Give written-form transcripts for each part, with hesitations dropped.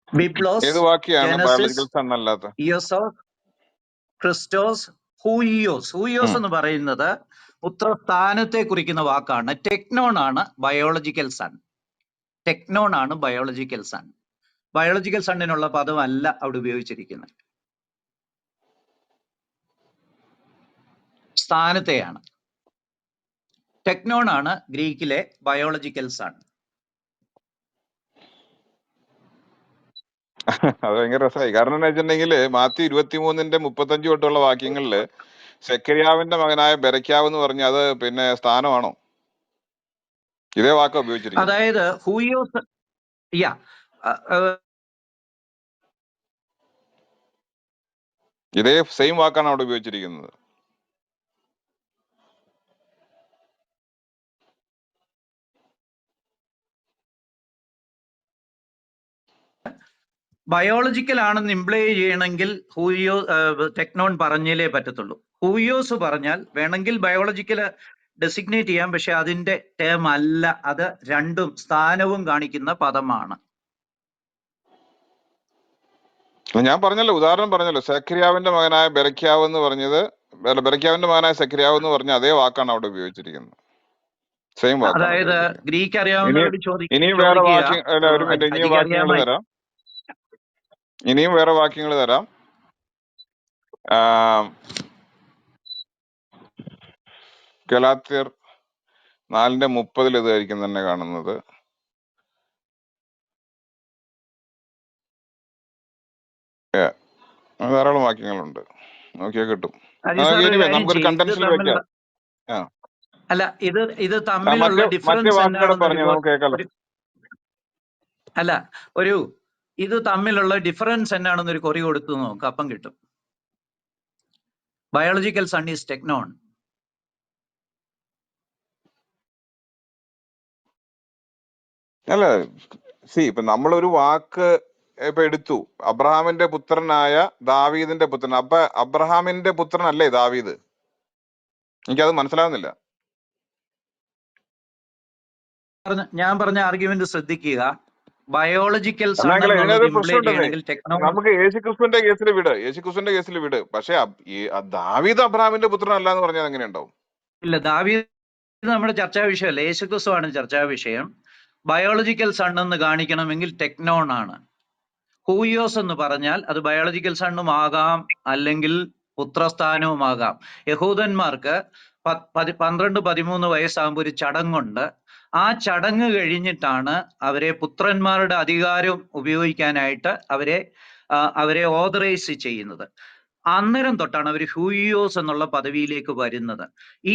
Biblos, ഏത് വാക്യാണ് Genesis, biological sun അല്ലാത്ത? ഇയോസോസ്, ക്രിസ്റ്റോസ്, ഹൂയിയോസ്. ഹൂയിയോസ് എന്ന് പറയുന്നത് പുത്രസ്ഥാനത്തെ കുറിക്കുന്ന വാക്കാണ്. ടെക്നോൺ ആണ് ബയോളജിക്കൽ സൺ. ടെക്നോൺ ആണ് ബയോളജിക്കൽ സൺ. ബയോളജിക്കൽ സണ്ണിനുള്ള പദമല്ല അവിടെ ഉപയോഗിച്ചിരിക്കുന്നത്, സ്ഥാനത്തെയാണ്. ടെക്നോൺ ആണ് ഗ്രീക്കിലെ ബയോളജിക്കൽ സൺ. അത് ഭയങ്കര രസമായി. കാരണം എന്താ വെച്ചിട്ടുണ്ടെങ്കിൽ മാത്യു 23:35 തൊട്ടുള്ള വാക്യങ്ങളില് സെക്കരിയാവിന്റെ മകനായ ബെരക്യാവ് എന്ന് പറഞ്ഞ അത് പിന്നെ സ്ഥാനമാണോ? ഇതേ വാക്ക ഉപയോഗിച്ചിരിക്കുന്നത്. അതായത് ഹൂയോസ്, യാ, ഇതേ സെയിം വാക്കാണ് അവിടെ ഉപയോഗിച്ചിരിക്കുന്നത്. ബയോളജിക്കൽ ആണെന്ന് ഇംപ്ലൈ ചെയ്യണമെങ്കിൽ ഹൂയോ ടെക്നോൺ പറഞ്ഞാലേ പറ്റത്തുള്ളൂ. ഹൂയോസ് പറഞ്ഞാൽ വേണമെങ്കിൽ ബയോളജിക്കൽ ഡെസിഗ്നേറ്റ് ചെയ്യാം, പക്ഷെ അതിന്റെ ടേം അല്ല. അത് രണ്ടും സ്ഥാനവും കാണിക്കുന്ന പദമാണ്. ഞാൻ പറഞ്ഞല്ലോ, ഉദാഹരണം പറഞ്ഞല്ലോ, സെക്കരിയാവിന്റെ മകനായ ബെരക്യാവ് എന്ന് പറഞ്ഞത്, ബെരക്യാവിന്റെ മകനായ സെക്കരിയാവ് എന്ന് പറഞ്ഞ അതേ വാക്കാണ് അവിടെ ഉപയോഗിച്ചിരിക്കുന്നത്. സെയിം വാക്കാണ്. അതായത് ഗ്രീക്ക് അറിയാവുന്നവരോട് ഇനിയും വേറെ ചോദിക്കുക. വാക്യം, ഒരു മിനിറ്റ്, ഇനിയും വാക്യങ്ങൾ തരാം. ഇനിയും വേറെ വാക്യങ്ങൾ തരാം. ഗലാത്യർ 4:30 ഇതായിരിക്കും തന്നെ കാണുന്നത്. ധാരാളം വാക്യങ്ങളുണ്ട്, നോക്കിയാൽ കിട്ടും. നമുക്കൊരു കണ്ടൻസിൽ വെക്കാം. അല്ല, ഇത് തമ്മിലുള്ള ഡിഫറൻസ് അല്ല, ഇത് തമ്മിലുള്ള ഡിഫറൻസ് എന്നാണെന്നൊരു കൊറി കൊടുത്തു നോക്ക്, അപ്പം കിട്ടും. ബയോളജിക്കൽ സൺ ഈസ് ടെക്നോൺ. അല്ല, ഇപ്പൊ നമ്മളൊരു വാക്ക് ഇപ്പൊ എടുത്തു, അബ്രഹാമിന്റെ പുത്രനായ ദാവീദിന്റെ പുത്രൻ. അപ്പൊ അബ്രഹാമിന്റെ പുത്രനല്ലേ ദാവീദ്? എനിക്കത് മനസ്സിലാവുന്നില്ല. ഞാൻ പറഞ്ഞ ആർഗ്യുമെന്റ് ശ്രദ്ധിക്കുക. ബയോളജിക്കൽ നമുക്ക് യേശുക്രിസ്തുവിന്റെ കേസിൽ വിട്. പക്ഷെ ദാവീദ് അബ്രഹാമിന്റെ പുത്രനല്ല എന്ന് പറഞ്ഞാൽ എങ്ങനെ ഉണ്ടാവും? ഇല്ല, ദാവീദ് നമ്മുടെ ചർച്ചാ വിഷയമല്ല, യേശുക്രിസ്തു ആണ് ചർച്ചാ വിഷയം. ബയോളജിക്കൽ സൺ എന്ന് കാണിക്കണമെങ്കിൽ ടെക്നോൺ ആണ്. ഹൂയോസ് എന്ന് പറഞ്ഞാൽ അത് ബയോളജിക്കൽ സണ്ണും ആകാം, അല്ലെങ്കിൽ പുത്രസ്ഥാനവുമാകാം. യഹൂദന്മാർക്ക് 12-13 വയസ്സാകുമ്പോൾ ഒരു ചടങ്ങുണ്ട്. ആ ചടങ്ങ് കഴിഞ്ഞിട്ടാണ് അവരെ പുത്രന്മാരുടെ അധികാരം ഉപയോഗിക്കാനായിട്ട് അവരെ ഓതറൈസ് ചെയ്യുന്നത്. അന്നേരം തൊട്ടാണ് അവർ ഹൂയോസ് എന്നുള്ള പദവിയിലേക്ക് വരുന്നത്.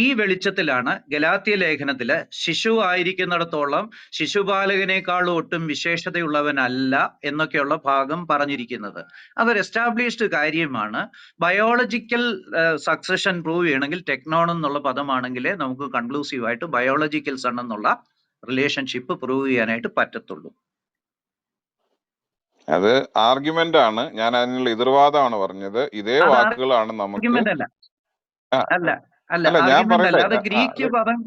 ഈ വെളിച്ചത്തിലാണ് ഗലാത്യ ലേഖനത്തില് ശിശു ആയിരിക്കുന്നിടത്തോളം ശിശുപാലകനേക്കാളും ഒട്ടും വിശേഷതയുള്ളവനല്ല എന്നൊക്കെയുള്ള ഭാഗം പറഞ്ഞിരിക്കുന്നത്. അതൊരു എസ്റ്റാബ്ലിഷ്ഡ് കാര്യമാണ്. ബയോളജിക്കൽ സക്സഷൻ പ്രൂവ് ചെയ്യണമെങ്കിൽ ടെക്നോൺ എന്നുള്ള പദമാണെങ്കിലേ നമുക്ക് കൺക്ലൂസീവായിട്ട് ബയോളജിക്കൽ സൺ എന്നുള്ള റിലേഷൻഷിപ്പ് പ്രൂവ് ചെയ്യാനായിട്ട് പറ്റത്തുള്ളൂ. അത് ആർഗ്യുമെന്റ് ആണ്. ഞാൻ അതിനുള്ള എതിർവാദമാണ് പറഞ്ഞത്. ഇതേ വാക്കുകളാണ് നമുക്ക്. ഞാൻ പറയട്ടെ, ഗ്രീക്ക് പദം.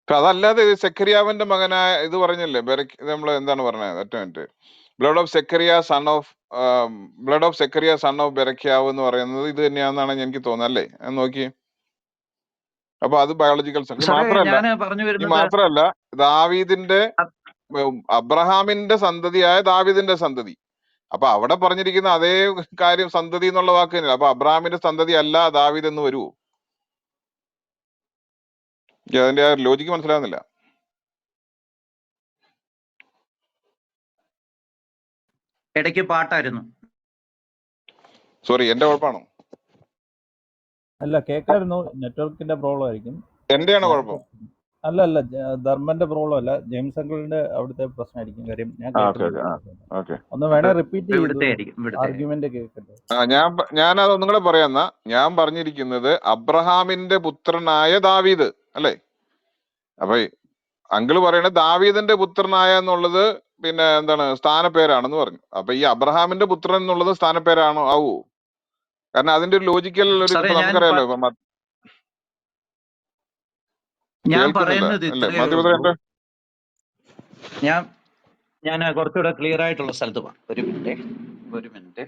അതല്ലാതെ സെക്കരിയാവിന്റെ മകനായ ഇത് പറഞ്ഞല്ലേ, നമ്മൾ എന്താണ് പറഞ്ഞത്? ഒറ്റ minute. Blood of Zechariah son of Berechiah എന്ന് പറയുന്നത് ഇത് തന്നെയാണെന്നാണ് എനിക്ക് തോന്നുന്നത്, അല്ലേ? നോക്കി. അപ്പൊ അത് ബയോളജിക്കൽ സൺ. മാത്രമല്ല ദാവീദിന്റെ, അബ്രഹാമിന്റെ സന്തതിയായ ദാവീദിന്റെ സന്തതി. അപ്പൊ അവിടെ പറഞ്ഞിരിക്കുന്ന അതേ കാര്യം സന്തതി എന്നുള്ള വാക്ക് തന്നെയാണ്. അപ്പൊ അബ്രഹാമിന്റെ സന്തതി അല്ല ദാവീദ് എന്ന് വരുവോ? അതിന്റെ ലോജിക്ക് മനസ്സിലാവുന്നില്ല. ഇടയ്ക്ക് പാട്ടായിരുന്നു. സോറി, എന്റെ കുഴപ്പമാണോ? അല്ല, കേൾക്കായിരുന്നു. നെറ്റ്വർക്കിന്റെ പ്രോബ്ലം ആയിരിക്കും. എന്റെയാണോ കുഴപ്പം? അല്ല, ധർമ്മന്റെ പ്രോബ്ലം അല്ല, ജെയിംസ് അങ്കിളിന്റെ അവിടുത്തെ പ്രശ്നമായിരിക്കും. കാര്യം ഒന്ന് വേണേ റിപ്പീറ്റ് ചെയ്ത് ആർഗ്യുമെന്റ് കേൾക്കട്ടെ. ഞാൻ അതൊന്നും കൂടെ പറയാന്നാ. ഞാൻ പറഞ്ഞിരിക്കുന്നത് അബ്രഹാമിന്റെ പുത്രനായ ദാവീദ് അല്ലേ? അപ്പൊ അങ്കിള് പറയണത് ദാവീദിന്റെ പുത്രനായ എന്നുള്ളത് പിന്നെ എന്താണ്, സ്ഥാനപ്പേരാണെന്ന് പറഞ്ഞു. അപ്പൊ ഈ അബ്രഹാമിന്റെ പുത്രൻ എന്നുള്ളത് സ്ഥാനപ്പേരാണോ ആവോ? കാരണം അതിന്റെ ഒരു ലോജിക്കൽ നമുക്കറിയാലോ. ഞാൻ പറയുന്നത് ഞാൻ കുറച്ചുകൂടെ ക്ലിയർ ആയിട്ടുള്ള സ്ഥലത്ത് പോവാം. ഒരു മിനിറ്റ്.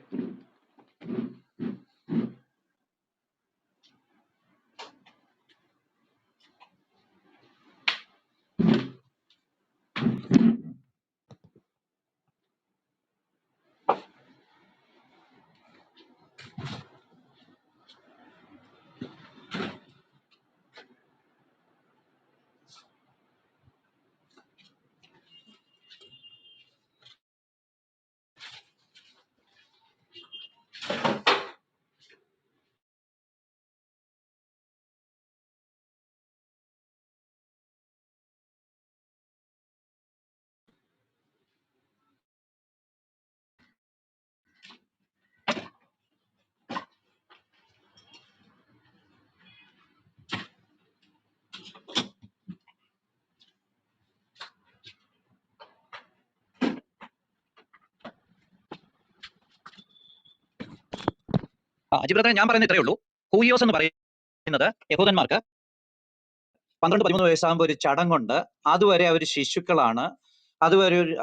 അജിബ്രദറെ, ഞാൻ പറയുന്നത് ഇത്രയേ ഉള്ളൂ. ഹൂയോസ് എന്ന് പറയുന്നത് യഹൂദന്മാർക്ക് 12-13 വയസ്സാകുമ്പോൾ ഒരു ചടങ്ങുണ്ട്. അതുവരെ അവർ ശിശുക്കളാണ്.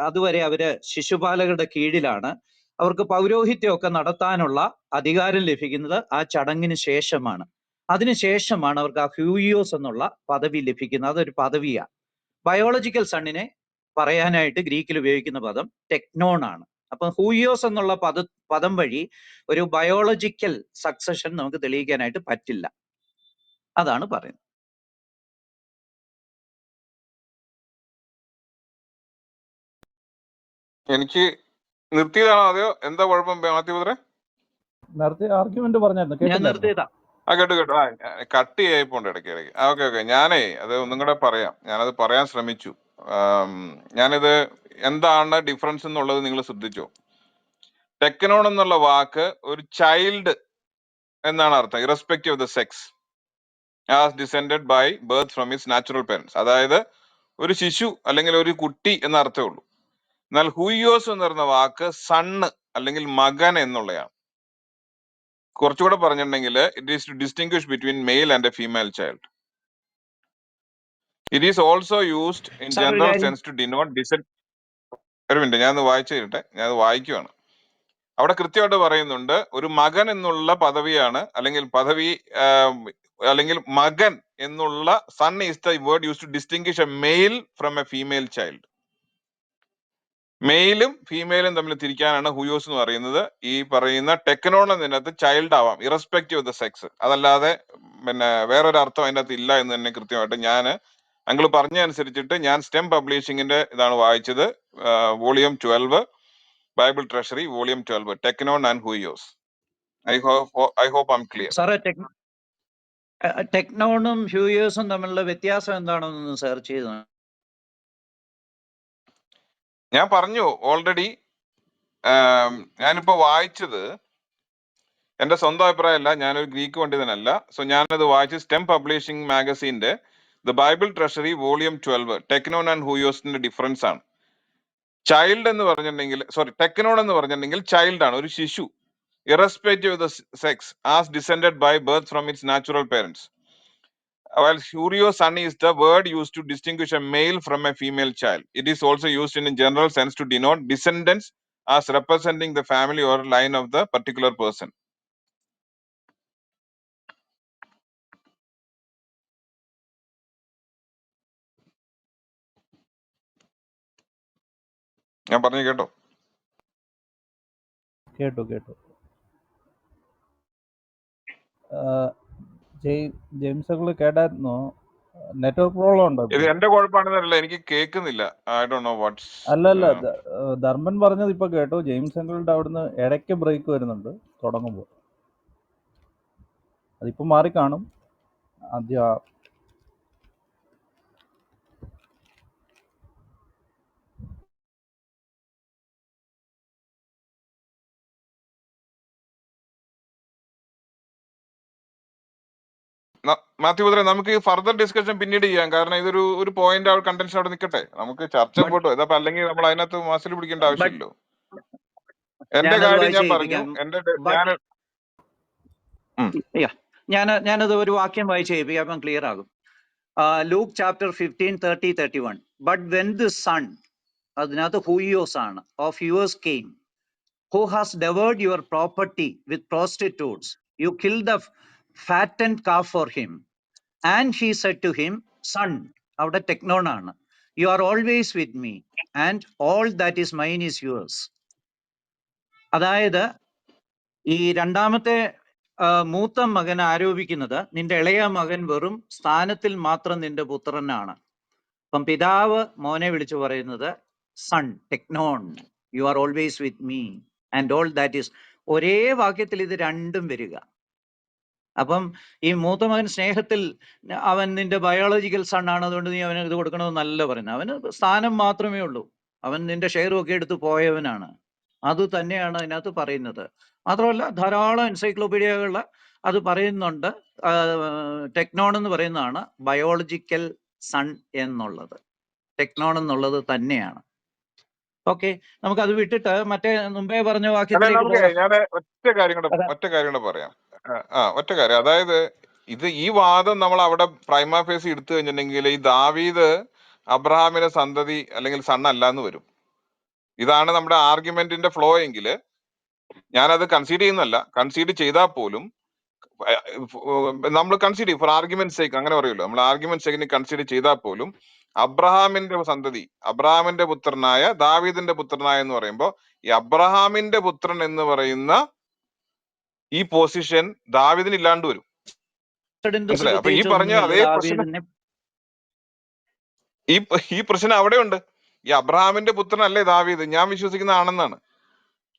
അതുവരെ അവര് ശിശുപാലകരുടെ കീഴിലാണ്. അവർക്ക് പൗരോഹിത്യമൊക്കെ നടത്താനുള്ള അധികാരം ലഭിക്കുന്നത് ആ ചടങ്ങിന് ശേഷമാണ്. അതിനുശേഷമാണ് അവർക്ക് ആ ഹ്യൂയോസ് എന്നുള്ള പദവി ലഭിക്കുന്നത്. അതൊരു പദവിയാണ്. ബയോളജിക്കൽ സണ്ണിനെ പറയാനായിട്ട് ഗ്രീക്കിൽ ഉപയോഗിക്കുന്ന പദം ടെക്നോൺ ആണ്. അപ്പൊ ഹൂയോസ് എന്നുള്ള പദം വഴി ഒരു ബയോളജിക്കൽ സക്സഷൻ നമുക്ക് തെളിയിക്കാനായിട്ട് പറ്റില്ല. അതാണ് പറയുന്നത്. എനിക്ക് നിർത്തിയതാണോ അതെയോ എന്താ കുഴപ്പം മാത്യുപുത്രേ? നേരത്തെ ആർഗ്യുമെന്റ് പറഞ്ഞായിരുന്നു, ഞാൻ നിർത്തിയതാ. കേട്ടു. കട്ട് ചെയ്യപ്പോണ്ട് ഇടയ്ക്ക്. ഓക്കെ. ഞാനേ അത് ഒന്നും കൂടെ പറയാം. ഞാനത് പറയാൻ ശ്രമിച്ചു. ഞാനിത് എന്താണ് ഡിഫറൻസ് എന്നുള്ളത് നിങ്ങൾ ശ്രദ്ധിച്ചോ? ടെക്നോൺ എന്നുള്ള വാക്ക് ഒരു ചൈൽഡ് എന്നാണ് അർത്ഥം, irrespective of the sex, as descended by birth from his natural parents. അതായത് ഒരു ശിശു അല്ലെങ്കിൽ ഒരു കുട്ടി എന്ന അർത്ഥമേ ഉള്ളൂ. എന്നാൽ ഹൂയോസ് എന്ന് പറയുന്ന വാക്ക് സണ്ണ് അല്ലെങ്കിൽ മകൻ എന്നുള്ളതാണ്. കുറച്ചുകൂടെ പറഞ്ഞിട്ടുണ്ടെങ്കിൽ it is to distinguish between male and a female child. It is also used in general sense to denote ഒരു മിനിറ്റ്, ഞാൻ വായിച്ചു തരട്ടെ. ഞാൻ വായിക്കുവാണ്. അവിടെ കൃത്യമായിട്ട് പറയുന്നുണ്ട്, ഒരു മകൻ എന്നുള്ള പദവിയാണ് അല്ലെങ്കിൽ മകൻ എന്നുള്ള son is the word use to distinguish a male from a female child. മെയിലും ഫീമെയിലും തമ്മിൽ തിരിക്കാനാണ് ഹൂയോസ് എന്ന് പറയുന്നത്. ഈ പറയുന്ന ടെക്നോൺ എന്നതിനകത്ത് ചൈൽഡ് ആവാം, ഇറസ്പെക്റ്റീവ് ഓഫ് ദ സെക്സ്. അതല്ലാതെ വേറൊരു അർത്ഥം അതിൻ്റെ അകത്ത് ഇല്ല എന്ന് തന്നെ കൃത്യമായിട്ട് അങ്കിൾ പറഞ്ഞ അനുസരിച്ചിട്ട് ഞാൻ സ്റ്റെം പബ്ലിഷിങ്ങിന്റെ ഇതാണ് വായിച്ചത്. വോളിയം 12, ബൈബിൾ ട്രഷറി വോളിയം 12, ടെക്നോൺ ആൻഡ് ഹൂയോസ്. I hope I am clear. സാറേ, ടെക്നോണും ഹ്യൂയോസും തമ്മിലുള്ള വ്യത്യാസം എന്താണെന്ന് സെർച്ച് ചെയ്തു. ഞാൻ പറഞ്ഞു ഓൾറെഡി. ഞാനിപ്പോ വായിച്ചത് എന്റെ സ്വന്തം അഭിപ്രായമല്ല, ഞാനൊരു ഗ്രീക്ക് പണ്ഡിതനല്ല. സോ ഞാനത് വായിച്ച് സ്റ്റെം പബ്ലിഷിംഗ് മാഗസീന്റെ ദ ബൈബിൾ ട്രഷറി വോളിയം 12, ടെക്നോൺ ആൻഡ് ഹൂയോസിന്റെ ഡിഫറൻസ് ആണ്. ചൈൽഡ് എന്ന് പറഞ്ഞിട്ടുണ്ടെങ്കിൽ, ടെക്നോൺ എന്ന് പറഞ്ഞിട്ടുണ്ടെങ്കിൽ ചൈൽഡ് ആണ്, ഒരു ശിശു, irrespective of the sex, as descended by birth from its natural parents. While Hurios son is the word used to distinguish a male from a female child. It is also used in a general sense to denote descendants as representing the family or line of the particular person. ഞാൻ പറഞ്ഞു കേട്ടോ? കേട്ടു. James കേട്ടായിരുന്നോ? Network problem ഉണ്ടോ? ഇത് എന്റെ കുഴപ്പമാണെന്നല്ല, എനിക്ക് കേൾക്കുന്നില്ല. I don't know what's. അല്ല, ധർമ്മൻ പറഞ്ഞത് ഇപ്പൊ കേട്ടോ. ജെയിംസ് അങ്കിളുടെ അവിടുന്ന് ഇടയ്ക്ക് ബ്രേക്ക് വരുന്നുണ്ട് തുടങ്ങുമ്പോൾ. അതിപ്പോ മാറിക്കാണും. ആദ്യം മാത്യു ബ്രദറെ, നമുക്ക് ഫർദർ ഡിസ്കഷൻ പിന്നീട് ചെയ്യാം. കാരണം ഇതൊരു പോയിന്റ് കണ്ടൻഷൻ അവിടെ നിൽക്കട്ടെ. നമുക്ക് ചർച്ച പോട്ടോ. ഇതപ്പോ അല്ലെങ്കിൽ നമ്മൾ അതിനകത്ത് മസിൽ പിടിക്കേണ്ട ആവശ്യമില്ലല്ലോ. എന്റെ കാര്യം ഞാൻ പറഞ്ഞു. ഞാനത് ഒരു വാക്യം വായിച്ച് കേൾപ്പിക്കാം, അപ്പം ക്ലിയർ ആകും. Luke chapter 15, 30, 31. But when the son അതിനകത്ത് ഹൂയോസ് ആണ്. Of yours came, who has devoured your property with prostitutes. You killed the fattened calf for him. And he said to him, son, അവിടെ ടെക്നോൺ ആണ്, you are always with me, and all that is mine is yours. അതായത് ഈ രണ്ടാമത്തെ മൂത്ത മകൻ ആരോപിക്കുന്നത് നിന്റെ ഇളയ മകൻ വെറും സ്ഥാനത്തിൽ മാത്രം നിന്റെ പുത്രനാണ്. അപ്പം പിതാവ് മോനെ വിളിച്ചു പറയുന്നത് സൺ, ടെക്നോൺ, you are always with me and all that is. ഒരേ വാക്യത്തിൽ ഇത് രണ്ടും വരിക. അപ്പം ഈ മൂത്ത മകൻ സ്നേഹത്തിൽ അവൻ നിന്റെ ബയോളജിക്കൽ സൺ ആണ്, അതുകൊണ്ട് നീ അവന് ഇത് കൊടുക്കണമെന്നല്ല പറയുന്നത്. അവന് സ്ഥാനം മാത്രമേ ഉള്ളൂ, അവൻ നിന്റെ ഷെയറും ഒക്കെ എടുത്ത് പോയവനാണ്. അത് തന്നെയാണ് അതിനകത്ത് പറയുന്നത്. മാത്രമല്ല ധാരാളം എൻസൈക്ലോപീഡിയകളിൽ അത് പറയുന്നുണ്ട്. ടെക്നോൺ എന്ന് പറയുന്നതാണ് ബയോളജിക്കൽ സൺ എന്നുള്ളത്, ടെക്നോൺ എന്നുള്ളത് തന്നെയാണ്. ഓക്കെ, നമുക്ക് അത് വിട്ടിട്ട് മറ്റേ മുമ്പേ പറഞ്ഞ വാക്യത്തിലേക്ക് പോകാം. ഞാൻ ഒറ്റ കാര്യം കൂടെ പറയാം. ഒറ്റ കാര്യം, അതായത് ഈ വാദം നമ്മൾ അവിടെ പ്രൈമ ഫേസ് എടുത്തു കഴിഞ്ഞിട്ടുണ്ടെങ്കിൽ ഈ ദാവീദ് അബ്രഹാമിന്റെ സന്തതി അല്ലെങ്കിൽ സൺ അല്ല എന്ന് വരും. ഇതാണ് നമ്മുടെ ആർഗ്യുമെന്റിന്റെ ഫ്ലോ എങ്കിൽ ഞാനത് കൺസീഡ് ചെയ്യുന്നല്ല. കൺസീഡ് ചെയ്താൽ പോലും നമ്മൾ കൺസീഡ് ചെയ്യും ഫോർ ആർഗ്യുമെന്റ് സേക്ക്, അങ്ങനെ പറയുമല്ലോ, നമ്മൾ ആർഗ്യുമെന്റ് സേക്കിന് കൺസീഡ് ചെയ്താൽ പോലും അബ്രഹാമിന്റെ സന്തതി, അബ്രഹാമിന്റെ പുത്രനായ ദാവീദിന്റെ പുത്രനായ എന്ന് പറയുമ്പോൾ ഈ അബ്രഹാമിന്റെ പുത്രൻ എന്ന് പറയുന്ന ഈ പൊസിഷൻ ദാവീദിന് ഇല്ലാണ്ട് വരും. മനസ്സിലായി? അപ്പൊ ഈ പറഞ്ഞ അതേ പ്രശ്നം ഈ പ്രശ്നം അവിടെ ഉണ്ട്. ഈ അബ്രഹാമിന്റെ പുത്രനല്ലേ ദാവീദ്, ഞാൻ വിശ്വസിക്കുന്ന ആണെന്നാണ്.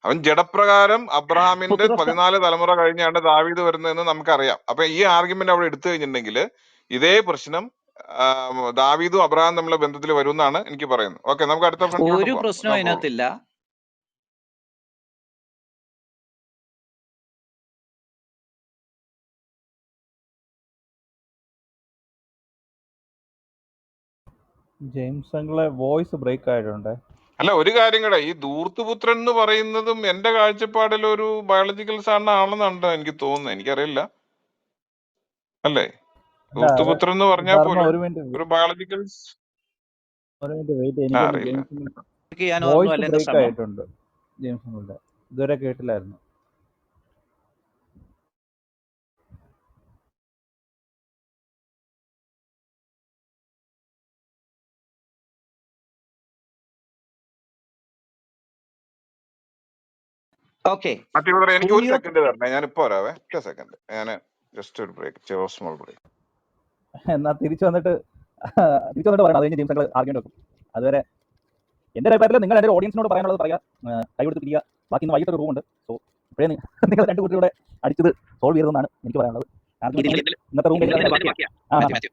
അവൻ ജഡപ്രകാരം അബ്രഹാമിന്റെ 14 തലമുറ കഴിഞ്ഞാണ് ദാവീദ് വരുന്നതെന്ന് നമുക്കറിയാം. അപ്പൊ ഈ ആർഗ്യുമെന്റ് അവിടെ എടുത്തു കഴിഞ്ഞിട്ടുണ്ടെങ്കിൽ ഇതേ പ്രശ്നം ദാവീദും അബ്രഹാം തമ്മിലുള്ള ബന്ധത്തിൽ വരുമെന്നാണ് എനിക്ക് പറയുന്നത്. ഓക്കെ, നമുക്ക് അടുത്ത ഒരു പ്രശ്നം അതിനകത്തില്ല. ജെയിംസ് അങ്കിളെ വോയിസ് ബ്രേക്ക് ആയിട്ടുണ്ട്. അല്ല, ഒരു കാര്യം കൂടെ, ഈ ധൂർത്തുപുത്രൻ എന്ന് പറയുന്നതും എന്റെ കാഴ്ചപ്പാടിൽ ഒരു ബയോളജിക്കൽ സൺ ആണെന്നാണ് എനിക്ക് തോന്നുന്നത്. എനിക്കറിയില്ല, അല്ലേ? ധൂർത്തുപുത്രൻ എന്ന് പറഞ്ഞാൽ പോലും ഒരു ബയോളജിക്കൽ വോയിസ് ബ്രേക്ക് ആയിട്ടുണ്ട് ജെയിംസ് അങ്കിളുടെ. ഇതുവരെ കേട്ടില്ലായിരുന്നു. എനിക്ക് ഒരു സെക്കൻഡ് തരണേ, ഞാൻ ഇപ്പൊ വരാവേ. ഒറ്റ സെക്കൻഡ്, ഞാൻ ജസ്റ്റ് ഒരു ബ്രേക്ക്, സ്മോൾ ബ്രേക്ക്. എന്നാ തിരിച്ചു വന്നിട്ട് പറയണം. അത് കഴിഞ്ഞ് ജെയിംസ് അങ്കിൾ ആർഗ്യുമെന്റ് വെക്കും. അതുവരെ എന്റെ അഭിപ്രായത്തിൽ നിങ്ങൾ എന്റെ ഓഡിയൻസിനോട് പറയാനുള്ളത് പറയാ, കൈ കൊടുത്ത് പിരിക്കുക. ബാക്കി ഇന്ന് വൈകിട്ട് ഒരു റൂം ഉണ്ട്. സോ ഇപ്പോഴേ നിങ്ങൾ രണ്ട് കുട്ടികളുടെ അടിച്ചത് സോൾവ് ചെയ്തതെന്നാണ് എനിക്ക് പറയാനുള്ളത്. ഇന്നത്തെ റൂം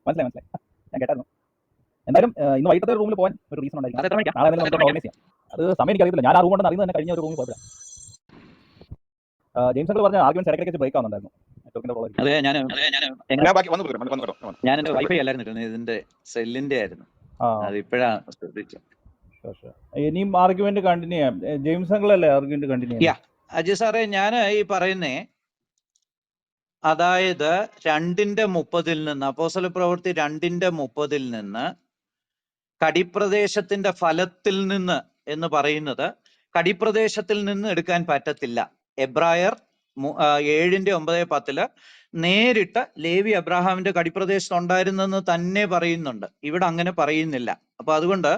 മനസ്സിലായി, ഞാൻ കേട്ടായിരുന്നു. എന്തായാലും ഇന്ന് വൈകിട്ടത്തെ റൂമിൽ പോകാൻ ഒരു റീസൺ ഉണ്ടായിരിക്കും. നാളെ നമുക്ക് ഓർഗനൈസ് ചെയ്യാം. അത് സമയം എനിക്ക് അറിയത്തില്ല. ഞാൻ ആ റൂം ഉണ്ടെന്ന് അറിയുന്നത് തന്നെ കഴിഞ്ഞ ഒരു റൂമിൽ പോയപ്പോഴാണ്. ജെയിംസ് അങ്കിൾ പറഞ്ഞ ആർഗ്യുമെന്റ് ഇടയ്ക്കിടയ്ക്ക് ബ്രേക്ക് ആവുന്നുണ്ടായിരുന്നു. ഞാൻ എന്റെ വൈഫൈ അല്ലായിരുന്നു, ഇതിന്റെ സെല്ലിന്റെ ആയിരുന്നു. ഇപ്പോഴാണ് ശ്രദ്ധിച്ചത്. ഇനിയും ആർഗ്യുമെന്റ് കണ്ടിന്യൂ ചെയ്യാം. ജെയിംസ് അങ്കിൾ അല്ലേ ആർഗ്യുമെന്റ് കണ്ടിന്യൂ ചെയ്യാം? അജയ് സാറേ, ഞാൻ ഈ പറയുന്നേ, അതായത് 2:30 നിന്ന്, അപ്പോസ്തലപ്രവൃത്തി 2:30 നിന്ന് കടിപ്രദേശത്തിന്റെ ഫലത്തിൽ നിന്ന് എന്ന് പറയുന്നത് കടിപ്രദേശത്തിൽ നിന്ന് എടുക്കാൻ പറ്റത്തില്ല. എബ്രായർ 7:9-10 നേരിട്ട് ലേവി അബ്രാഹാമിന്റെ കടിപ്രദേശത്ത് ഉണ്ടായിരുന്നെന്ന് തന്നെ പറയുന്നുണ്ട്. ഇവിടെ അങ്ങനെ പറയുന്നില്ല. അപ്പൊ അതുകൊണ്ട്